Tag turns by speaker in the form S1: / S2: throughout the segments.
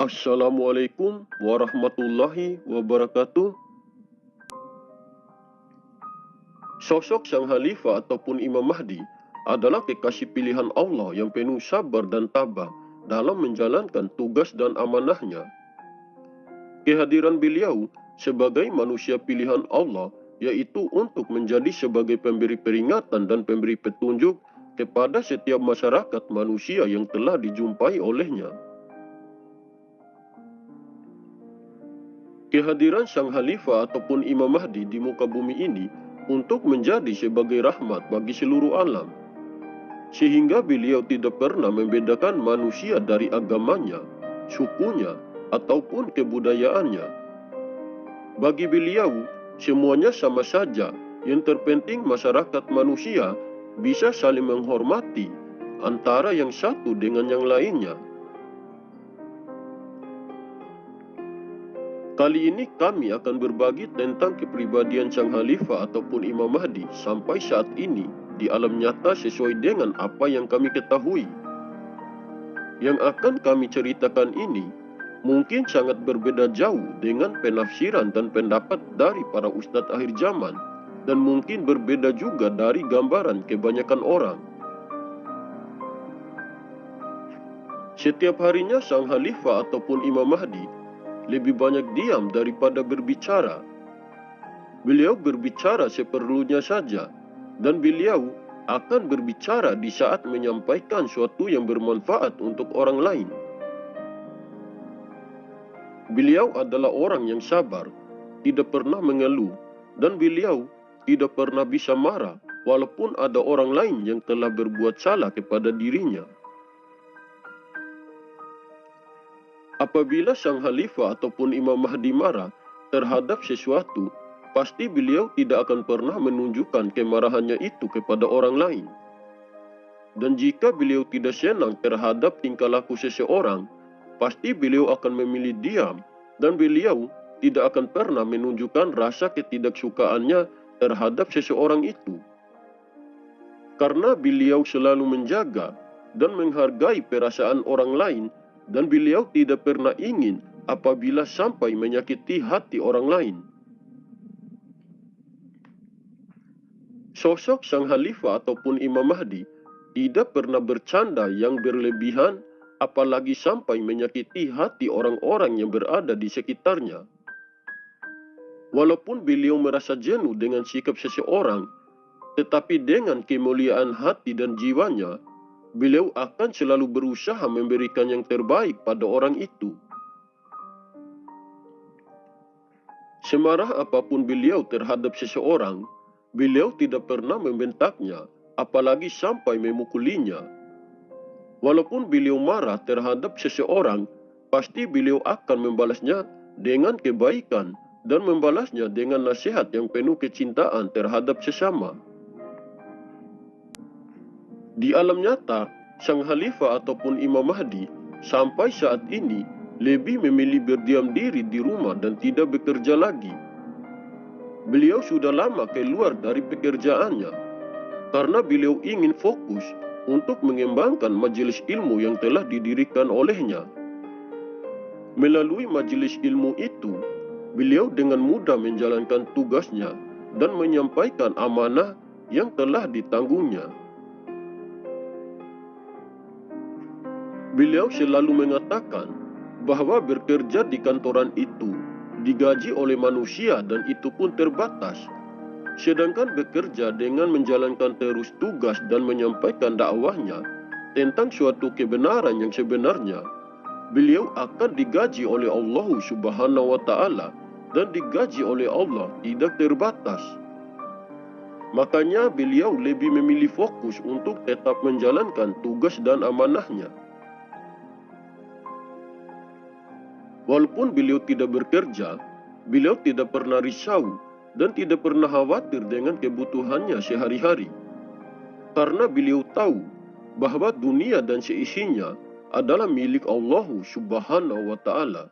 S1: Assalamualaikum warahmatullahi wabarakatuh. Sosok sang Khalifah ataupun Imam Mahdi adalah kekasih pilihan Allah yang penuh sabar dan tabah dalam menjalankan tugas dan amanahnya. Kehadiran beliau sebagai manusia pilihan Allah yaitu untuk menjadi sebagai pemberi peringatan dan pemberi petunjuk kepada setiap masyarakat manusia yang telah dijumpai olehnya. Kehadiran sang Khalifah ataupun Imam Mahdi di muka bumi ini untuk menjadi sebagai rahmat bagi seluruh alam. Sehingga beliau tidak pernah membedakan manusia dari agamanya, sukunya, ataupun kebudayaannya. Bagi beliau, semuanya sama saja. Yang terpenting masyarakat manusia bisa saling menghormati antara yang satu dengan yang lainnya. Kali ini kami akan berbagi tentang kepribadian sang Khalifah ataupun Imam Mahdi sampai saat ini di alam nyata sesuai dengan apa yang kami ketahui. Yang akan kami ceritakan ini mungkin sangat berbeda jauh dengan penafsiran dan pendapat dari para ustadz akhir zaman dan mungkin berbeda juga dari gambaran kebanyakan orang. Setiap harinya sang Khalifah ataupun Imam Mahdi lebih banyak diam daripada berbicara. Beliau berbicara seperlunya saja, dan beliau akan berbicara di saat menyampaikan sesuatu yang bermanfaat untuk orang lain. Beliau adalah orang yang sabar, tidak pernah mengeluh, dan beliau tidak pernah bisa marah walaupun ada orang lain yang telah berbuat salah kepada dirinya. Apabila sang Khalifah ataupun Imam Mahdi marah terhadap sesuatu, pasti beliau tidak akan pernah menunjukkan kemarahannya itu kepada orang lain. Dan jika beliau tidak senang terhadap tingkah laku seseorang, pasti beliau akan memilih diam dan beliau tidak akan pernah menunjukkan rasa ketidaksukaannya terhadap seseorang itu. Karena beliau selalu menjaga dan menghargai perasaan orang lain, dan beliau tidak pernah ingin apabila sampai menyakiti hati orang lain. Sosok sang Khalifah ataupun Imam Mahdi tidak pernah bercanda yang berlebihan, apalagi sampai menyakiti hati orang-orang yang berada di sekitarnya. Walaupun beliau merasa jenuh dengan sikap seseorang, tetapi dengan kemuliaan hati dan jiwanya, beliau akan selalu berusaha memberikan yang terbaik pada orang itu. Semarah apapun beliau terhadap seseorang, beliau tidak pernah membentaknya, apalagi sampai memukulinya. Walaupun beliau marah terhadap seseorang, pasti beliau akan membalasnya dengan kebaikan dan membalasnya dengan nasihat yang penuh kecintaan terhadap sesama. Di alam nyata, sang Khalifah ataupun Imam Mahdi sampai saat ini lebih memilih berdiam diri di rumah dan tidak bekerja lagi. Beliau sudah lama keluar dari pekerjaannya karena beliau ingin fokus untuk mengembangkan majelis ilmu yang telah didirikan olehnya. Melalui majelis ilmu itu, beliau dengan mudah menjalankan tugasnya dan menyampaikan amanah yang telah ditanggungnya. Beliau selalu mengatakan bahwa bekerja di kantoran itu digaji oleh manusia dan itu pun terbatas. Sedangkan bekerja dengan menjalankan terus tugas dan menyampaikan dakwahnya tentang suatu kebenaran yang sebenarnya, beliau akan digaji oleh Allah Subhanahu wa Ta'ala dan digaji oleh Allah tidak terbatas. Makanya beliau lebih memilih fokus untuk tetap menjalankan tugas dan amanahnya. Walaupun beliau tidak bekerja, beliau tidak pernah risau dan tidak pernah khawatir dengan kebutuhannya sehari-hari. Karena beliau tahu bahwa dunia dan seisinya adalah milik Allah Subhanahu wa Ta'ala.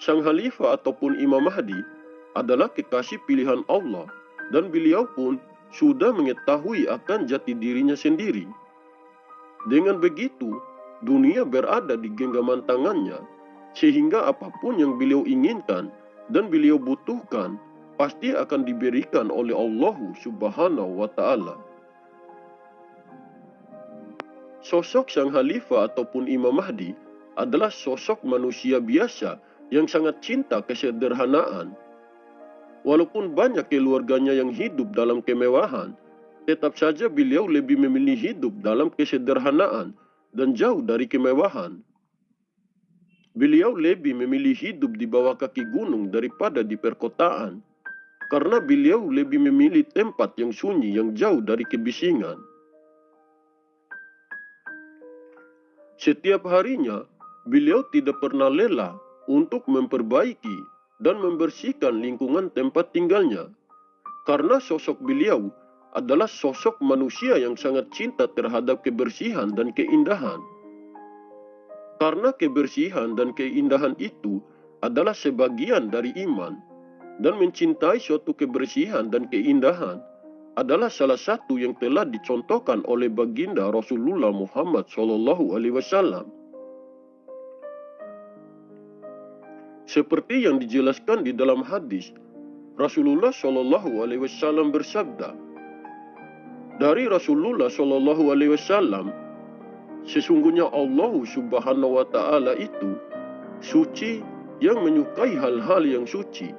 S1: Sang Khalifah ataupun Imam Mahdi adalah kekasih pilihan Allah dan beliau pun sudah mengetahui akan jati dirinya sendiri. Dengan begitu, dunia berada di genggaman tangannya sehingga apapun yang beliau inginkan dan beliau butuhkan pasti akan diberikan oleh Allah Subhanahu wa Ta'ala. Sosok sang Khalifah ataupun Imam Mahdi adalah sosok manusia biasa yang sangat cinta kesederhanaan. Walaupun banyak keluarganya yang hidup dalam kemewahan, tetap saja beliau lebih memilih hidup dalam kesederhanaan dan jauh dari kemewahan. Beliau lebih memilih hidup di bawah kaki gunung daripada di perkotaan, karena beliau lebih memilih tempat yang sunyi yang jauh dari kebisingan. Setiap harinya, beliau tidak pernah lelah untuk memperbaiki dan membersihkan lingkungan tempat tinggalnya, karena sosok beliau adalah sosok manusia yang sangat cinta terhadap kebersihan dan keindahan. Karena kebersihan dan keindahan itu adalah sebagian dari iman, dan mencintai suatu kebersihan dan keindahan adalah salah satu yang telah dicontohkan oleh baginda Rasulullah Muhammad SAW. Seperti yang dijelaskan di dalam hadis, Rasulullah SAW bersabda, dari Rasulullah SAW, sesungguhnya Allah Subhanahu wa Ta'ala itu suci yang menyukai hal-hal yang suci.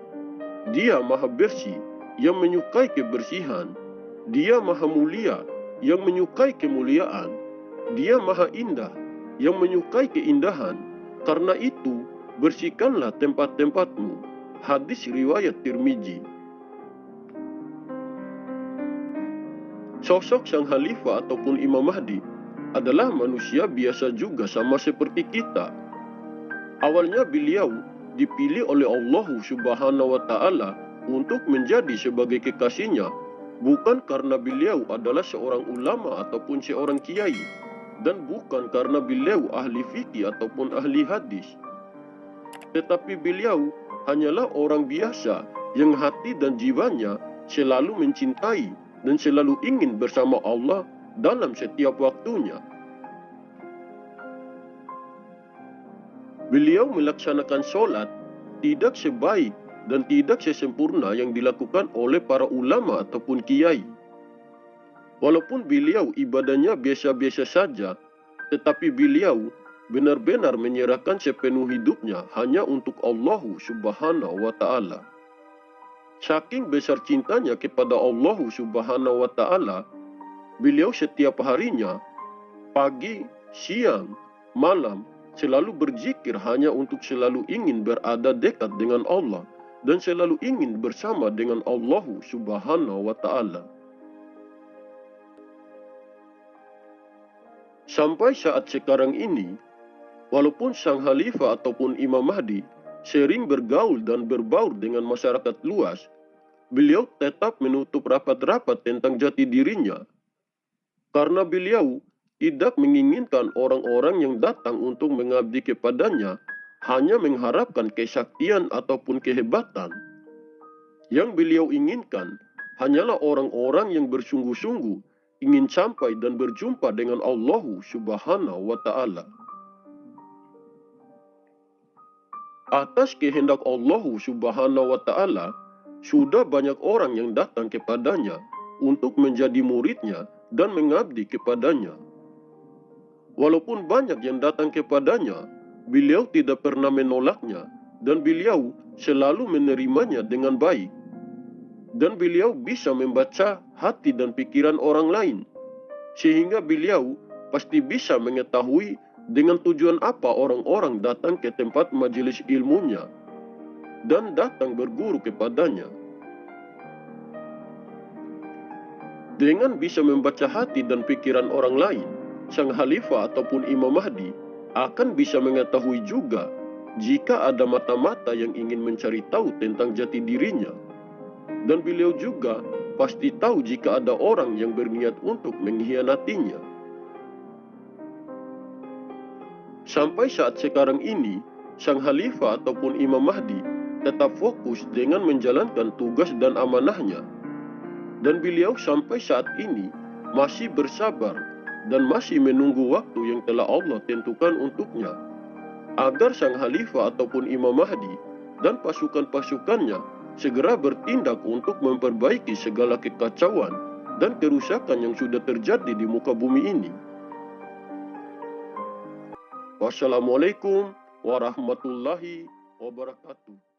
S1: Dia maha bersih yang menyukai kebersihan. Dia maha mulia yang menyukai kemuliaan. Dia maha indah yang menyukai keindahan. Karena itu, bersihkanlah tempat-tempatmu. Hadis riwayat Tirmizi. Sosok sang Khalifah ataupun Imam Mahdi adalah manusia biasa juga sama seperti kita. Awalnya beliau dipilih oleh Allah Subhanahu wa Ta'ala untuk menjadi sebagai kekasihnya, bukan karena beliau adalah seorang ulama ataupun seorang kiai, dan bukan karena beliau ahli fikih ataupun ahli hadis. Tetapi beliau hanyalah orang biasa yang hati dan jiwanya selalu mencintai dan selalu ingin bersama Allah dalam setiap waktunya. Beliau melaksanakan sholat tidak sebaik dan tidak sesempurna yang dilakukan oleh para ulama ataupun kiai. Walaupun beliau ibadahnya biasa-biasa saja, tetapi beliau benar-benar menyerahkan sepenuh hidupnya hanya untuk Allah Subhanahu wa Ta'ala. Saking besar cintanya kepada Allah Subhanahu wa Ta'ala, beliau setiap harinya, pagi, siang, malam, selalu berzikir hanya untuk selalu ingin berada dekat dengan Allah dan selalu ingin bersama dengan Allah Subhanahu wa Ta'ala. Sampai saat sekarang ini, walaupun sang Khalifah ataupun Imam Mahdi sering bergaul dan berbaur dengan masyarakat luas, beliau tetap menutup rapat-rapat tentang jati dirinya. Karena beliau tidak menginginkan orang-orang yang datang untuk mengabdi kepadanya hanya mengharapkan kesaktian ataupun kehebatan. Yang beliau inginkan hanyalah orang-orang yang bersungguh-sungguh ingin sampai dan berjumpa dengan Allah Subhanahu wa Ta'ala. Atas kehendak Allah Subhanahu wa Ta'ala, sudah banyak orang yang datang kepadanya untuk menjadi muridnya dan mengabdi kepadanya. Walaupun banyak yang datang kepadanya, beliau tidak pernah menolaknya dan beliau selalu menerimanya dengan baik. Dan beliau bisa membaca hati dan pikiran orang lain, sehingga beliau pasti bisa mengetahui dengan tujuan apa orang-orang datang ke tempat majelis ilmunya dan datang berguru kepadanya. Dengan bisa membaca hati dan pikiran orang lain, sang Khalifah ataupun Imam Mahdi akan bisa mengetahui juga jika ada mata-mata yang ingin mencari tahu tentang jati dirinya. Dan beliau juga pasti tahu jika ada orang yang berniat untuk mengkhianatinya. Sampai saat sekarang ini, sang Khalifah ataupun Imam Mahdi tetap fokus dengan menjalankan tugas dan amanahnya. Dan beliau sampai saat ini masih bersabar dan masih menunggu waktu yang telah Allah tentukan untuknya. agar sang Khalifah ataupun Imam Mahdi dan pasukan-pasukannya segera bertindak untuk memperbaiki segala kekacauan dan kerusakan yang sudah terjadi di muka bumi ini. Wassalamualaikum warahmatullahi wabarakatuh.